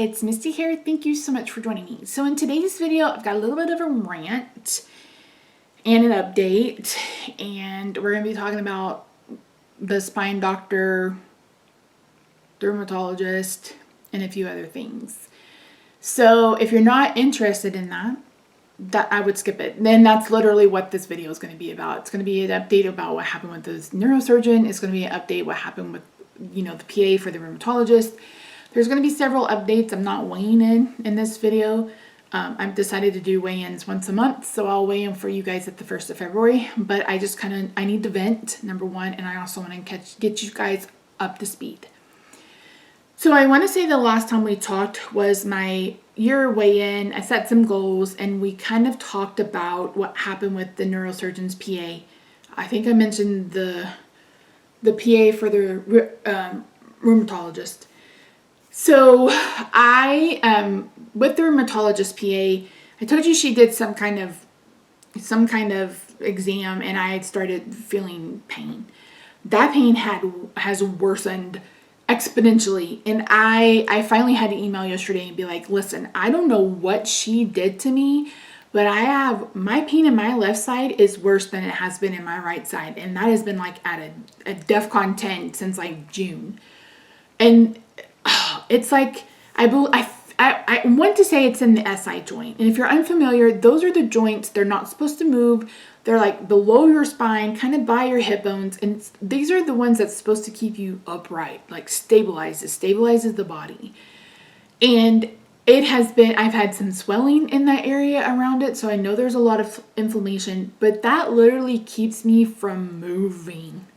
It's Misty here. Thank you so much for joining me. So in today's video, I've got a little bit of a rant and an update, and we're going to be talking about the spine doctor, dermatologist, and a few other things. So if you're not interested in that I would skip it. Then that's literally what this video is going to be about. It's going to be an update about what happened with this neurosurgeon. It's going to be an update what happened with, the PA for the rheumatologist. There's going to be several updates. I'm not weighing in this video. I've decided to do weigh-ins once a month, so I'll weigh in for you guys at the 1st of February. But I just I need to vent, number one, and I also want to get you guys up to speed. So I want to say the last time we talked was my year weigh-in. I set some goals, and we kind of talked about what happened with the neurosurgeon's PA. I think I mentioned the PA for the rheumatologist. So I, with the rheumatologist PA, I told you she did some kind of exam, and I had started feeling pain. That pain has worsened exponentially, and I finally had to email yesterday and be like, listen, I don't know what she did to me, but my pain in my left side is worse than it has been in my right side, and that has been like at a DEFCON 10 since like June. And it's like, I want to say it's in the SI joint. And if you're unfamiliar, those are the joints. They're not supposed to move. They're like below your spine, kind of by your hip bones. And these are the ones that's supposed to keep you upright, like stabilizes the body. And I've had some swelling in that area around it. So I know there's a lot of inflammation, but that literally keeps me from moving.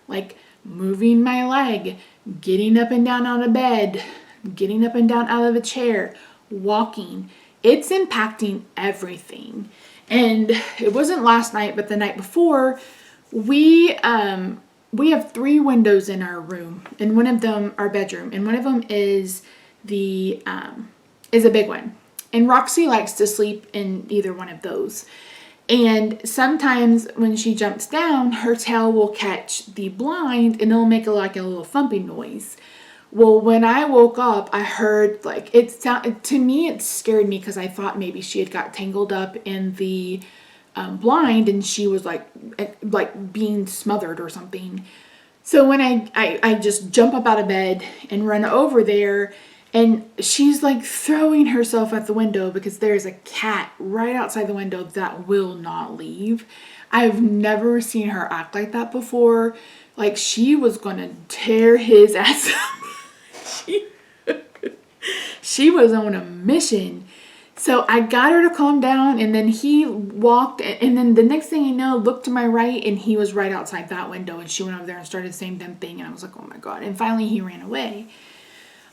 Like moving my leg, getting up and down out of bed, getting up and down out of a chair, walking. It's impacting everything. And it wasn't last night, but the night before, we have 3 windows in our room, and one of them, our bedroom, and one of them is is a big one. And Roxy likes to sleep in either one of those. And sometimes when she jumps down, her tail will catch the blind and it'll make a little thumping noise. Well, when I woke up, I heard to me, it scared me because I thought maybe she had got tangled up in the blind and she was like being smothered or something. So when I just jump up out of bed and run over there, and she's like throwing herself at the window because there's a cat right outside the window that will not leave. I've never seen her act like that before. Like she was gonna tear his ass up. She was on a mission. So I got her to calm down, and then he walked, and then the next thing I know, looked to my right, and he was right outside that window, and she went over there and started the same damn thing, and I was like, oh my God. And finally he ran away.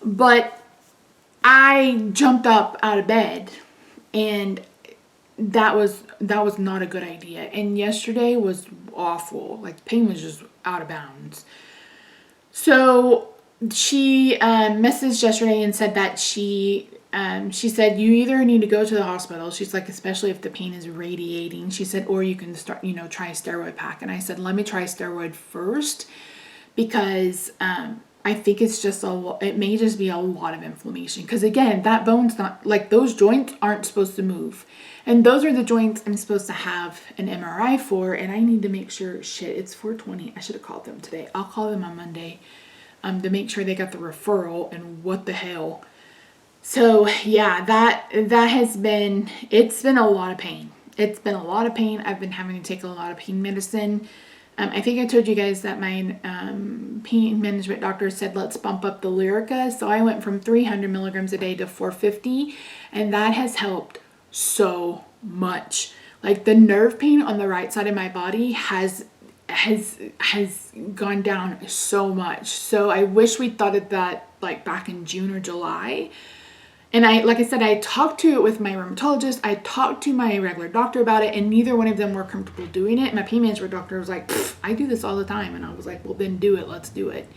But I jumped up out of bed, and that was not a good idea. And yesterday was awful. Like pain was just out of bounds. So she messaged yesterday and said that she said, you either need to go to the hospital. She's like, especially if the pain is radiating. She said, or you can start, try a steroid pack. And I said, let me try steroid first, because I think it's just it may just be a lot of inflammation. Because again, that bone's not, like those joints aren't supposed to move. And those are the joints I'm supposed to have an MRI for. And I need to make sure, it's 4:20. I should have called them today. I'll call them on Monday to make sure they got the referral, and what the hell. So yeah, it's been a lot of pain. It's been a lot of pain. I've been having to take a lot of pain medicine. I think I told you guys that my pain management doctor said, let's bump up the Lyrica. So I went from 300 milligrams a day to 450, and that has helped so much. Like the nerve pain on the right side of my body has gone down so much. So I wish we thought of that like back in June or July. And like I said, I talked to it with my rheumatologist. I talked to my regular doctor about it, and neither one of them were comfortable doing it. My pain management doctor was like, I do this all the time. And I was like, well, then do it. Let's do it.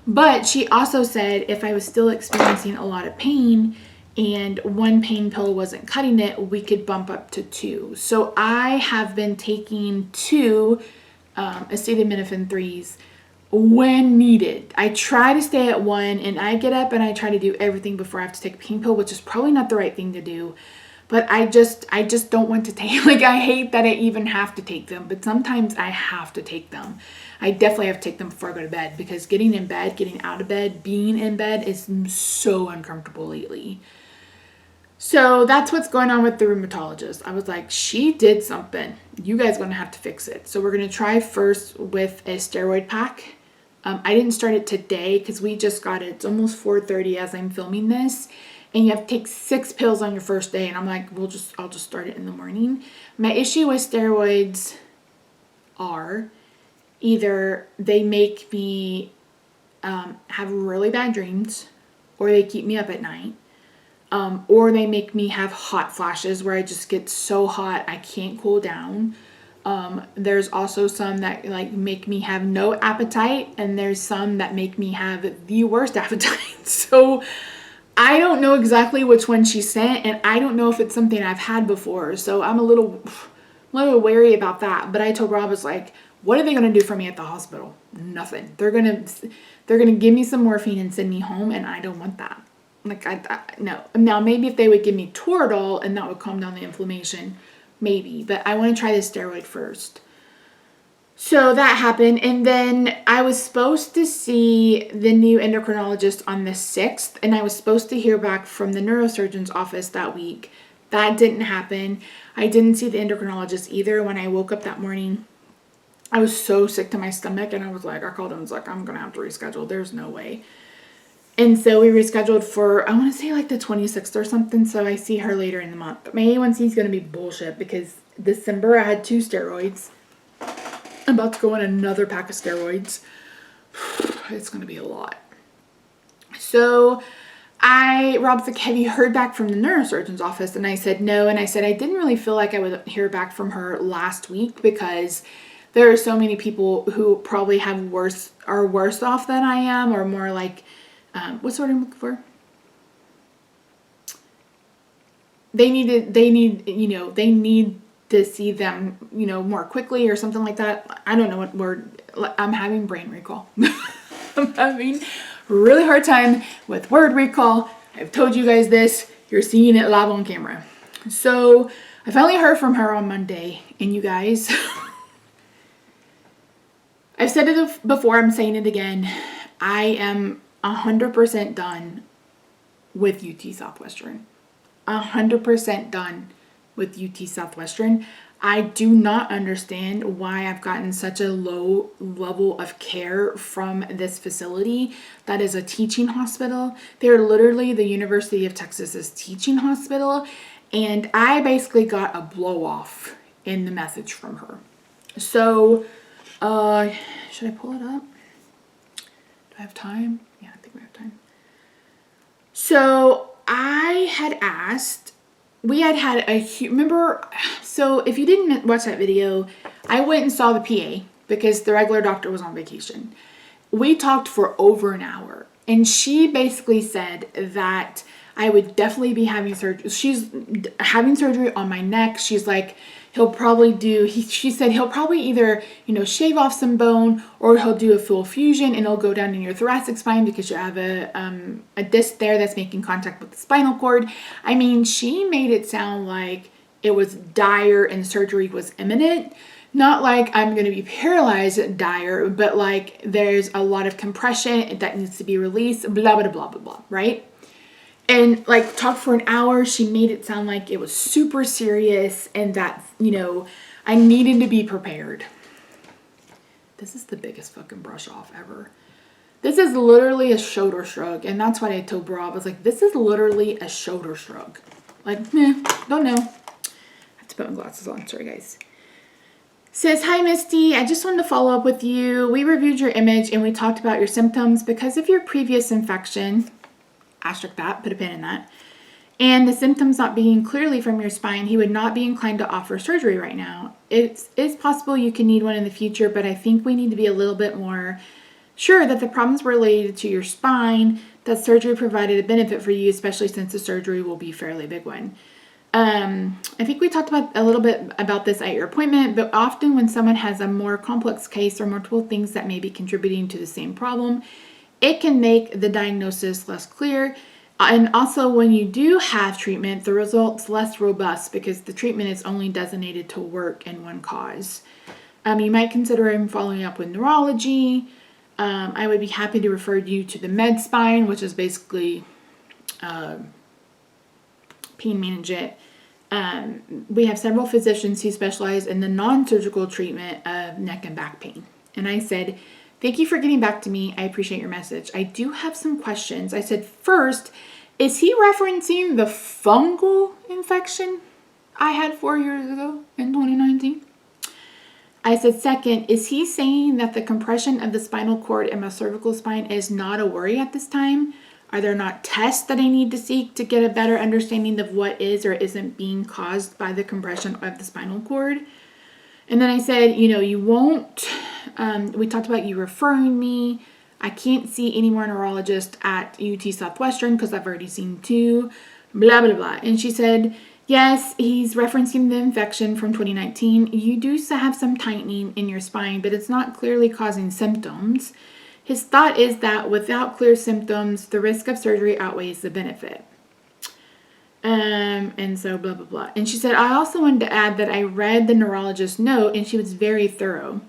But she also said if I was still experiencing a lot of pain and one pain pill wasn't cutting it, we could bump up to 2. So I have been taking 2 acetaminophen 3s when needed. I try to stay at 1, and I get up and I try to do everything before I have to take a pain pill, which is probably not the right thing to do. But I just don't want to take, like, I hate that I even have to take them, but sometimes I have to take them. I definitely have to take them before I go to bed, because getting in bed, getting out of bed, being in bed is so uncomfortable lately. So that's what's going on with the rheumatologist. I was like, she did something. You guys are going to have to fix it. So we're going to try first with a steroid pack. I didn't start it today because we just got it. It's almost 4:30 as I'm filming this. And you have to take 6 pills on your first day. And I'm like, I'll just start it in the morning. My issue with steroids are either they make me have really bad dreams, or they keep me up at night, or they make me have hot flashes where I just get so hot I can't cool down. There's also some that like make me have no appetite, and there's some that make me have the worst appetite. So I don't know exactly which one she sent, and I don't know if it's something I've had before. So I'm a little wary about that. But I told Rob, I was like, what are they going to do for me at the hospital? Nothing. They're going to give me some morphine and send me home, and I don't want that. Like, no. Now, maybe if they would give me Toradol and that would calm down the inflammation, maybe. But I want to try the steroid first. So that happened, and then I was supposed to see the new endocrinologist on the 6th, and I was supposed to hear back from the neurosurgeon's office that week. That didn't happen. I didn't see the endocrinologist either. When I woke up that morning, I was so sick to my stomach, and I called him, I was like, I'm going to have to reschedule. There's no way. And so we rescheduled for, I want to say like the 26th or something, so I see her later in the month. But my A1C is going to be bullshit because December I had 2 steroids. I'm about to go on another pack of steroids. It's going to be a lot. So Rob's like, have you heard back from the neurosurgeon's office? And I said no. And I said I didn't really feel like I would hear back from her last week because there are so many people who probably are worse off than I am, or more like, what's the word I'm looking for? They need to see them, more quickly or something like that. I don't know what word. I'm having brain recall. I'm having a really hard time with word recall. I've told you guys this. You're seeing it live on camera. So I finally heard from her on Monday, and you guys, I've said it before, I'm saying it again. I am 100% done with UT Southwestern. 100% done with UT Southwestern. I do not understand why I've gotten such a low level of care from this facility that is a teaching hospital. They're literally the University of Texas's teaching hospital, and I basically got a blow off in the message from her. So, should I pull it up? Do I have time? Yeah, I think we have time. So I had asked, we had a huge, remember, so if you didn't watch that video, I went and saw the PA because the regular doctor was on vacation. We talked for over an hour, and she basically said that I would definitely be having surgery. She's having surgery on my neck. She's like, she said he'll probably either, shave off some bone, or he'll do a full fusion and it'll go down in your thoracic spine because you have a disc there that's making contact with the spinal cord. I mean, she made it sound like it was dire and surgery was imminent. Not like I'm going to be paralyzed dire, but like there's a lot of compression that needs to be released, blah, blah, blah, blah, blah, right? And like talked for an hour. She made it sound like it was super serious and that, I needed to be prepared. This is the biggest fucking brush off ever. This is literally a shoulder shrug. And that's what I told Rob. I was like, this is literally a shoulder shrug. Like, don't know. I have to put my glasses on. Sorry, guys. Says, hi, Misty. I just wanted to follow up with you. We reviewed your image and we talked about your symptoms because of your previous infection. Asterisk that, put a pin in that. And the symptoms not being clearly from your spine, he would not be inclined to offer surgery right now. It's possible you can need one in the future, but I think we need to be a little bit more sure that the problems related to your spine, that surgery provided a benefit for you, especially since the surgery will be a fairly big one. I think we talked about a little bit about this at your appointment, but often when someone has a more complex case or multiple things that may be contributing to the same problem, it can make the diagnosis less clear. And also when you do have treatment, the result's less robust because the treatment is only designated to work in one cause. You might consider following up with neurology. I would be happy to refer you to the med spine, which is basically pain management. We have several physicians who specialize in the non-surgical treatment of neck and back pain. And I said, thank you for getting back to me. I appreciate your message. I do have some questions. I said, first, is he referencing the fungal infection I had 4 years ago in 2019? I said, second, is he saying that the compression of the spinal cord in my cervical spine is not a worry at this time? Are there not tests that I need to seek to get a better understanding of what is or isn't being caused by the compression of the spinal cord? And then I said, you won't, we talked about you referring me. I can't see any more neurologists at UT Southwestern because I've already seen 2, blah, blah, blah. And she said, yes, he's referencing the infection from 2019. You do have some tightening in your spine, but it's not clearly causing symptoms. His thought is that without clear symptoms, the risk of surgery outweighs the benefit. And so blah, blah, blah. And she said, I also wanted to add that I read the neurologist's note and she was very thorough.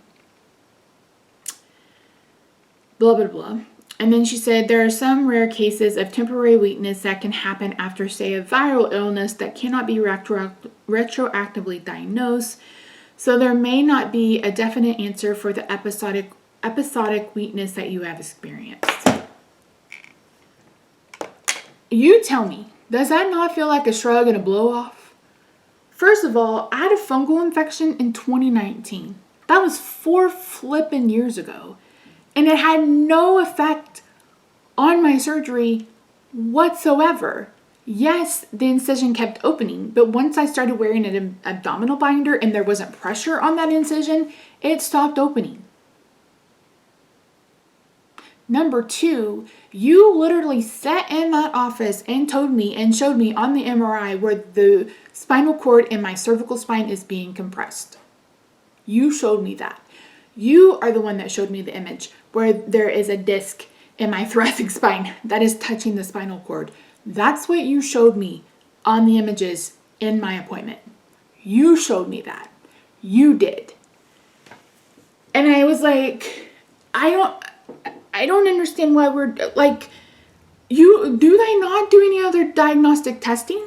Blah, blah, blah. And then she said, there are some rare cases of temporary weakness that can happen after, say, a viral illness that cannot be retroactively diagnosed. So there may not be a definite answer for the episodic weakness that you have experienced. You tell me, does that not feel like a shrug and a blow off? First of all, I had a fungal infection in 2019. That was 4 flippin' years ago. And it had no effect on my surgery whatsoever. Yes, the incision kept opening, but once I started wearing an abdominal binder and there wasn't pressure on that incision, it stopped opening. Number 2, you literally sat in that office and told me and showed me on the MRI where the spinal cord in my cervical spine is being compressed. You showed me that. You are the one that showed me the image where there is a disc in my thoracic spine that is touching the spinal cord. That's what you showed me on the images in my appointment. You showed me that. You did. And I was like, I don't understand why we're like, do they not do any other diagnostic testing?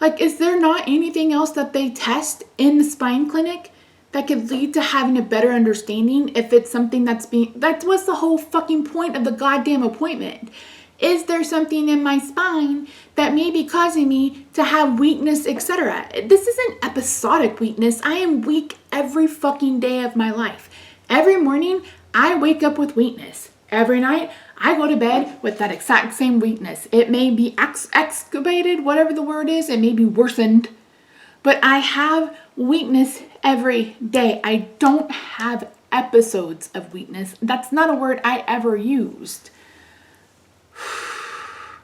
Like, is there not anything else that they test in the spine clinic that could lead to having a better understanding if it's something that was the whole fucking point of the goddamn appointment. Is there something in my spine that may be causing me to have weakness, etc.? This isn't episodic weakness. I am weak every fucking day of my life. Every morning, I wake up with weakness. Every night, I go to bed with that exact same weakness. It may be excavated, whatever the word is. It may be worsened. But I have weakness every day. I don't have episodes of weakness. That's not a word I ever used.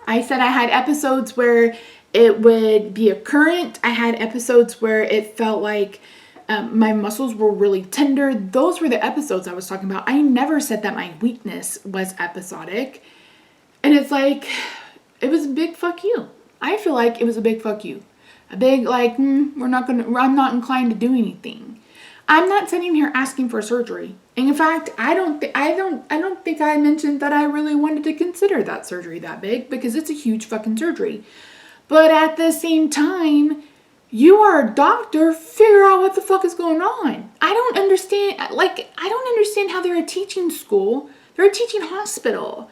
I said I had episodes where it would be occurrent. I had episodes where it felt like my muscles were really tender. Those were the episodes I was talking about. I never said that my weakness was episodic. And it's like, it was a big fuck you. I feel like it was a big fuck you. A big like, I'm not inclined to do anything. I'm not sitting here asking for surgery. And in fact, I don't think I mentioned that I really wanted to consider that surgery that big because it's a huge fucking surgery. But at the same time, you are a doctor, figure out what the fuck is going on. I don't understand how they're a teaching school. They're a teaching hospital.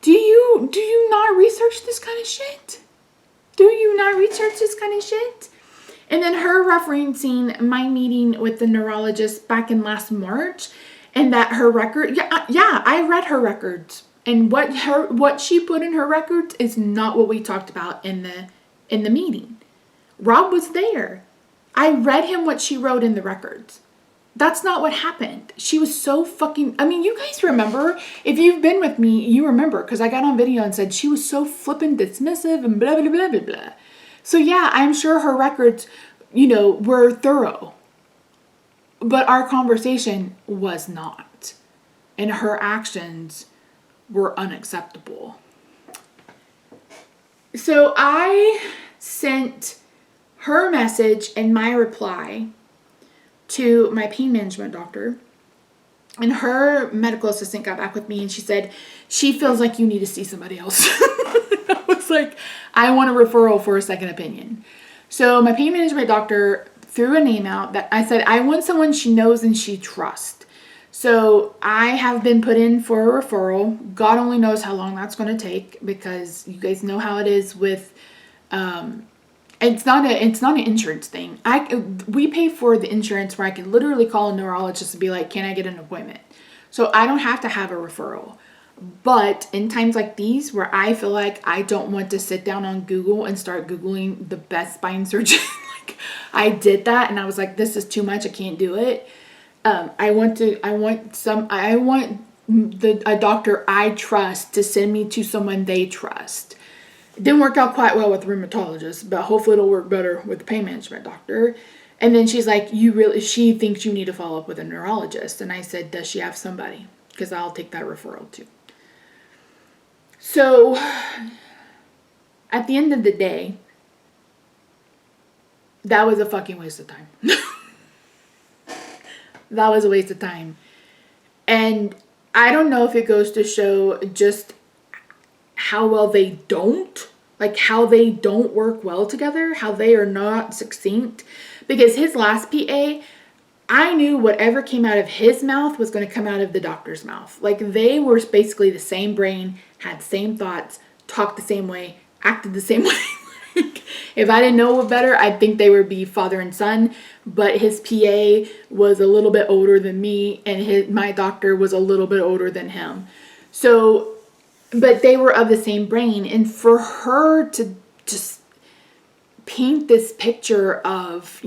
Do you not research this kind of shit? Do you not research this kind of shit? And then her referencing my meeting with the neurologist back in last March and that her record, yeah, I read her records. And what she put in her records is not what we talked about in the meeting. Rob was there. I read him what she wrote in the records. That's not what happened. She was so fucking, you guys remember, if you've been with me, you remember, because I got on video and said she was so flippin' dismissive and blah, blah, blah, blah, blah. So yeah, I'm sure her records, were thorough. But our conversation was not. And her actions were unacceptable. So I sent her message and my reply to my pain management doctor. And her medical assistant got back with me and she said, she feels like you need to see somebody else. I was like, I want a referral for a second opinion. So my pain management doctor threw a name out that I said, I want someone she knows and she trusts. So I have been put in for a referral. God only knows how long that's going to take, because you guys know how it is with, it's not an insurance thing. We pay for the insurance where I can literally call a neurologist and be like, can I get an appointment? So I don't have to have a referral. But in times like these where I feel like I don't want to sit down on Google and start Googling the best spine surgeon, like I did that and I was like, this is too much. I can't do it. I want a doctor I trust to send me to someone they trust. It didn't work out quite well with the rheumatologist, but hopefully it'll work better with the pain management doctor. And then she's like, she thinks you need to follow up with a neurologist. And I said, does she have somebody? Because I'll take that referral too. So at the end of the day, that was a fucking waste of time. That was a waste of time. And I don't know if it goes to show just how well they don't, like how they don't work well together, how they are not succinct. Because his last PA, I knew whatever came out of his mouth was going to come out of the doctor's mouth. Like they were basically the same brain, had the same thoughts, talked the same way, acted the same way. If I didn't know better, I'd think they would be father and son. But his PA was a little bit older than me, and my doctor was a little bit older than him. So, but they were of the same brain. And for her to just paint this picture of,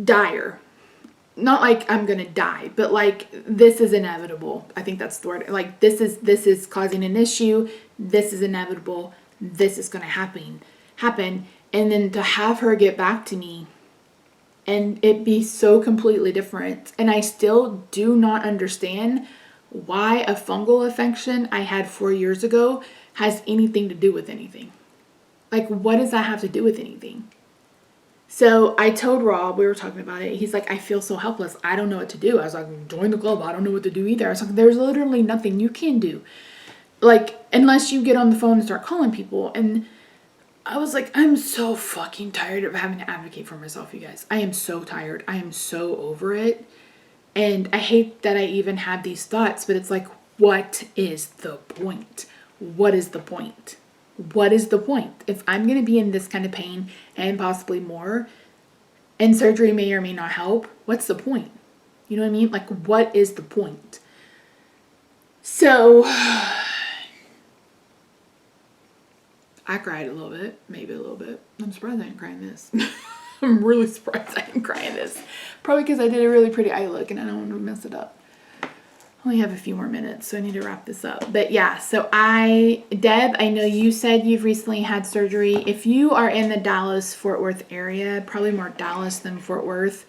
dire. Not like I'm gonna die, but like this is inevitable. I think that's the word. Like this is causing an issue. This is inevitable. This is gonna happen. And then to have her get back to me and it be so completely different. And I still do not understand why a fungal infection I had 4 years ago has anything to do with anything. Like, what does that have to do with anything? So I told Rob, we were talking about it. He's like, I feel so helpless. I don't know what to do. I was like, join the club. I don't know what to do either. I was like, there's literally nothing you can do. Like, unless you get on the phone and start calling people. And I was like, I'm so fucking tired of having to advocate for myself, you guys. I am so tired. I am so over it. And I hate that I even have these thoughts, but it's like, what is the point? What is the point? What is the point? If I'm going to be in this kind of pain and possibly more, and surgery may or may not help, what's the point? You know what I mean? Like, what is the point? So I cried a little bit, maybe a little bit. I'm surprised I didn't cry in this. I'm really surprised I didn't cry in this. Probably because I did a really pretty eye look and I don't want to mess it up. I only have a few more minutes, so I need to wrap this up. But yeah, so Deb, I know you said you've recently had surgery. If you are in the Dallas-Fort Worth area, probably more Dallas than Fort Worth,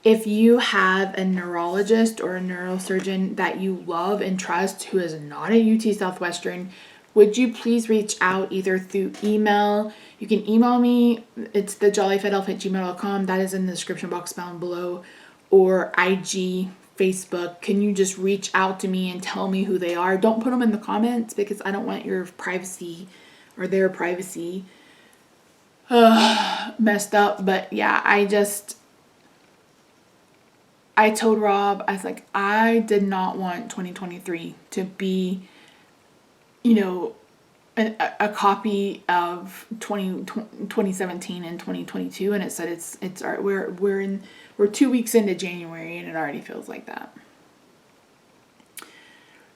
if you have a neurologist or a neurosurgeon that you love and trust who is not at UT Southwestern, would you please reach out either through email? You can email me. It's thejollyfatalf@gmail.com. That is in the description box down below. Or IG, Facebook. Can you just reach out to me and tell me who they are? Don't put them in the comments because I don't want your privacy or their privacy messed up. But yeah, I told Rob, I was like, I did not want 2023 to be, a copy of 2017 and 2022, and it said we're 2 weeks into January and it already feels like that.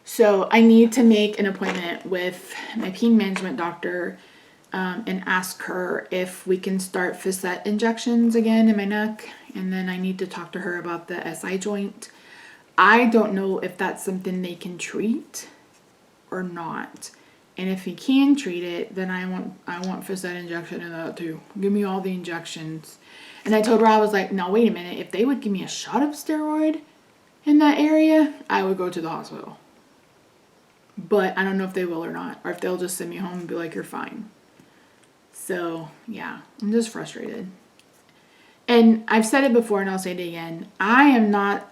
So I need to make an appointment with my pain management doctor and ask her if we can start facet injections again in my neck, and then I need to talk to her about the SI joint. I don't know if that's something they can treat or not. And if he can treat it, then I want Facet injection in that too. Give me all the injections. And I told her, I was like, no, wait a minute. If they would give me a shot of steroid in that area, I would go to the hospital. But I don't know if they will or not. Or if they'll just send me home and be like, you're fine. So, yeah. I'm just frustrated. And I've said it before and I'll say it again. I am not...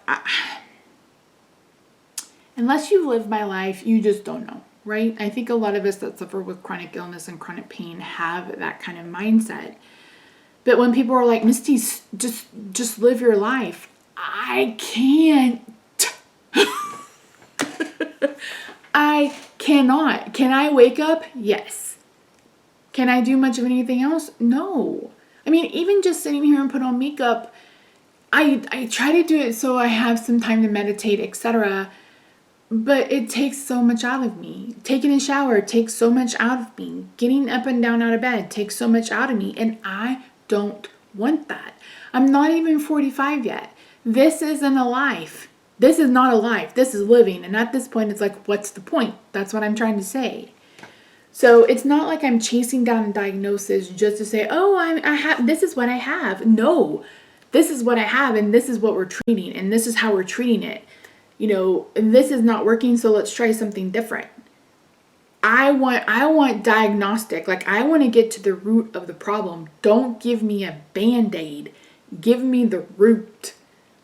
unless you live my life, you just don't know, right? I think a lot of us that suffer with chronic illness and chronic pain have that kind of mindset. But when people are like, Misty, just live your life. I can't. I cannot. Can I wake up? Yes. Can I do much of anything else? No. I mean, even just sitting here and put on makeup, I try to do it so I have some time to meditate, etc. But it takes so much out of me. Taking a shower takes so much out of me. Getting up and down out of bed takes so much out of me. And I don't want that. I'm not even 45 yet. This isn't a life. This is not a life. This is living. And at this point, it's like, what's the point? That's what I'm trying to say. So it's not like I'm chasing down a diagnosis just to say, oh, I have, this is what I have. No, this is what I have. And this is what we're treating. And this is how we're treating it. You know, this is not working. So let's try something different. I want diagnostic. Like, I want to get to the root of the problem. Don't give me a Band-Aid. Give me the root.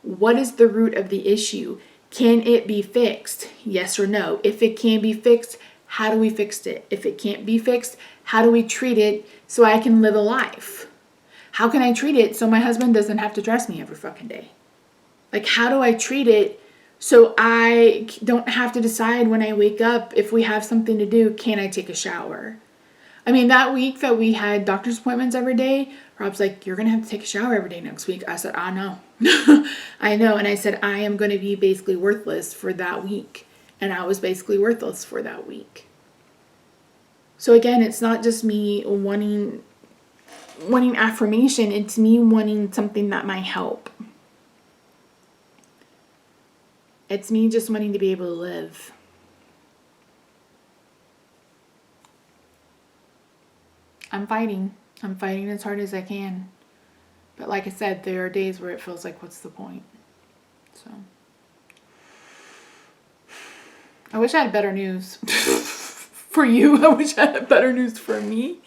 What is the root of the issue? Can it be fixed? Yes or no? If it can be fixed, how do we fix it? If it can't be fixed, how do we treat it so I can live a life? How can I treat it so my husband doesn't have to dress me every fucking day? Like, how do I treat it so I don't have to decide when I wake up if we have something to do, can I take a shower? I mean, that week that we had doctor's appointments every day, Rob's like, you're going to have to take a shower every day next week. I said, I know. I know. And I said, I am going to be basically worthless for that week. And I was basically worthless for that week. So again, it's not just me wanting affirmation. It's me wanting something that might help. It's me just wanting to be able to live. I'm fighting. I'm fighting as hard as I can. But like I said, there are days where it feels like, what's the point? So, I wish I had better news for you. I wish I had better news for me.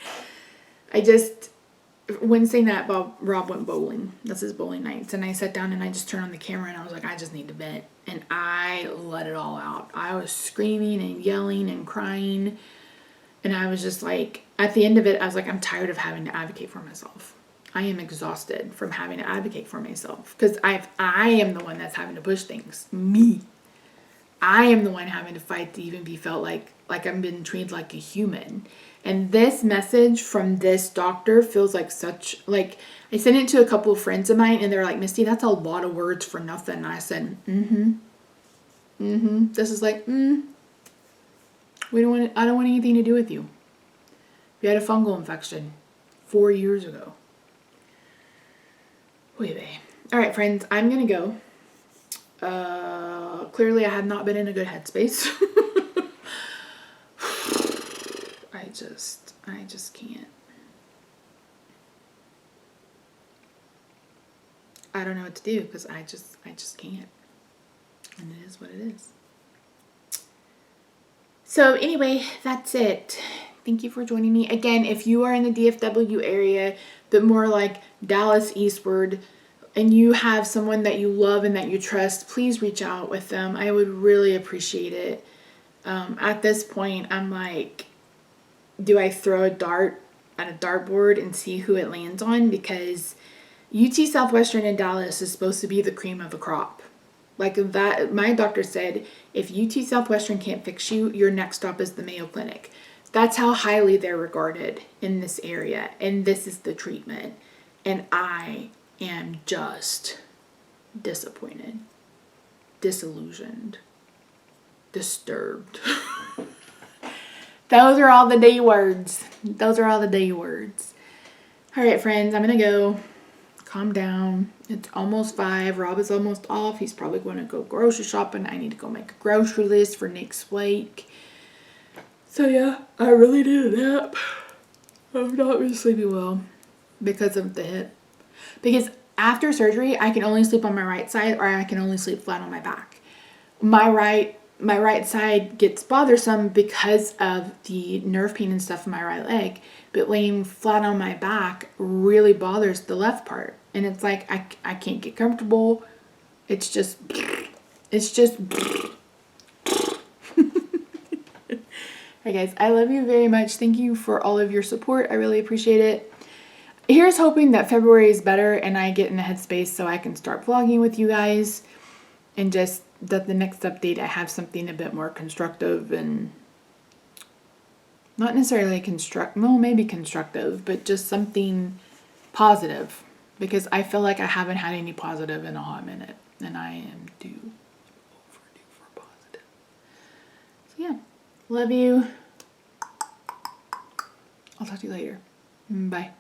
Wednesday night, Rob went bowling. That's his bowling nights. And I sat down and I just turned on the camera and I was like, I just need to vent. And I let it all out. I was screaming and yelling and crying. And I was just like, at the end of it, I was like, I'm tired of having to advocate for myself. I am exhausted from having to advocate for myself. Because I am the one that's having to push things. Me. I am the one having to fight to even be felt like I'm being treated like a human. And this message from this doctor feels like such, like, I sent it to a couple of friends of mine and they're like, Misty, that's a lot of words for nothing. And I said, This is like, I don't want anything to do with you. You had a fungal infection 4 years ago. All right, friends, I'm going to go. Clearly I have not been in a good headspace. I just can't. I don't know what to do because I just can't. And it is what it is. So anyway, that's it. Thank you for joining me. Again, if you are in the DFW area, but more like Dallas eastward, and you have someone that you love and that you trust, please reach out with them. I would really appreciate it. At this point, I'm like, do I throw a dart at a dartboard and see who it lands on? Because UT Southwestern in Dallas is supposed to be the cream of the crop. Like that, my doctor said, if UT Southwestern can't fix you, your next stop is the Mayo Clinic. That's how highly they're regarded in this area. And this is the treatment. And I am just disappointed, disillusioned, disturbed. Those are all the D words. Those are all the D words. All right, friends, I'm going to go. Calm down. It's almost 5. Rob is almost off. He's probably going to go grocery shopping. I need to go make a grocery list for next week. So yeah, I really need a nap. I'm not really sleeping well because of the hip. Because after surgery, I can only sleep on my right side or I can only sleep flat on my back. My right side gets bothersome because of the nerve pain and stuff in my right leg, but laying flat on my back really bothers the left part. And it's like I can't get comfortable. It's just Hi guys, I love you very much. Thank you for all of your support. I really appreciate it. Here's hoping that February is better and I get in a headspace so I can start vlogging with you guys, and just that the next update I have something a bit more constructive and not necessarily maybe constructive, but just something positive, because I feel like I haven't had any positive in a hot minute and I am overdue for positive. So yeah, love you. I'll talk to you later. Bye.